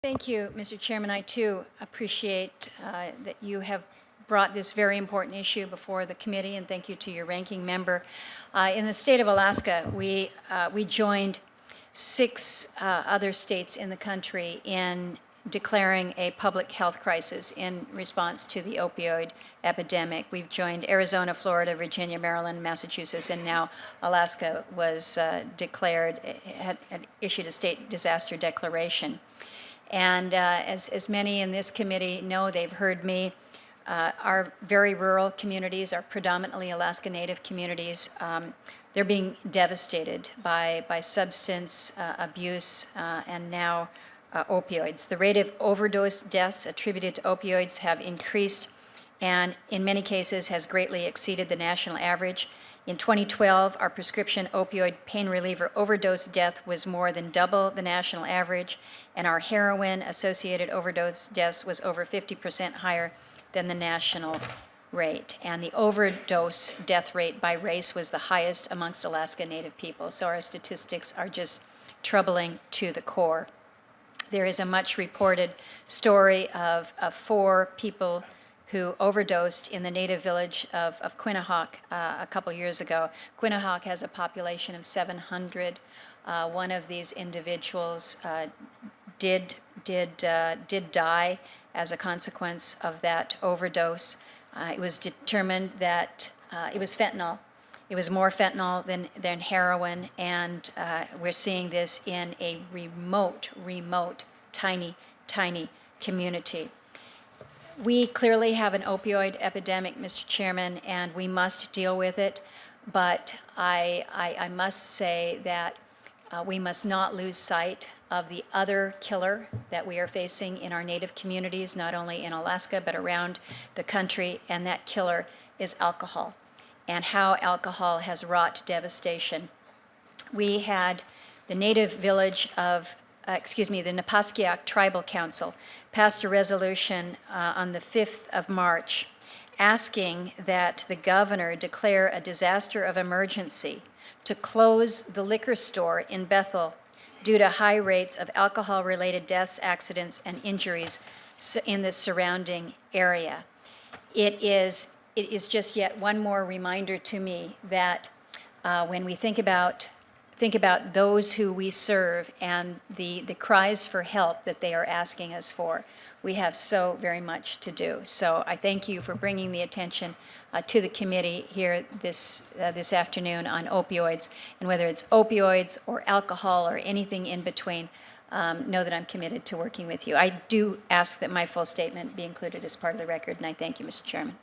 Thank you, Mr. Chairman. I too appreciate that you have brought this very important issue before the committee, and thank you to your ranking member. In the state of Alaska, we joined 6 other states in the country in declaring a public health crisis in response to the opioid epidemic. We've joined Arizona, Florida, Virginia, Maryland, Massachusetts, and now Alaska was had issued a state disaster declaration. And as many in this committee know, they've heard me, our very rural communities, our predominantly Alaska Native communities, they're being devastated by substance abuse and now opioids. The rate of overdose deaths attributed to opioids have increased and in many cases has greatly exceeded the national average. In 2012, our prescription opioid pain reliever overdose death was more than double the national average, and our heroin-associated overdose deaths was over 50% higher than the national rate. And the overdose death rate by race was the highest amongst Alaska Native people. So our statistics are just troubling to the core. There is a much reported story of 4 people who overdosed in the native village of Quinnahock a couple years ago. Quinnahock has a population of 700. One of these individuals did die as a consequence of that overdose. It was determined that it was fentanyl. It was more fentanyl than heroin, and we're seeing this in a remote, tiny community. We clearly have an opioid epidemic, Mr. Chairman, and we must deal with it, but I must say that we must not lose sight of the other killer that we are facing in our Native communities, not only in Alaska, but around the country, and that killer is alcohol, and how alcohol has wrought devastation. We had the native village of the Napaskiak Tribal Council passed a resolution on the 5th of March asking that the governor declare a disaster of emergency to close the liquor store in Bethel due to high rates of alcohol-related deaths, accidents, and injuries in the surrounding area. It is just yet one more reminder to me that when we think about those who we serve and the cries for help that they are asking us for, we have so very much to do. So I thank you for bringing the attention to the committee here this afternoon on opioids, and whether it's opioids or alcohol or anything in between, know that I'm committed to working with you. I do ask that my full statement be included as part of the record, and I thank you, Mr. Chairman.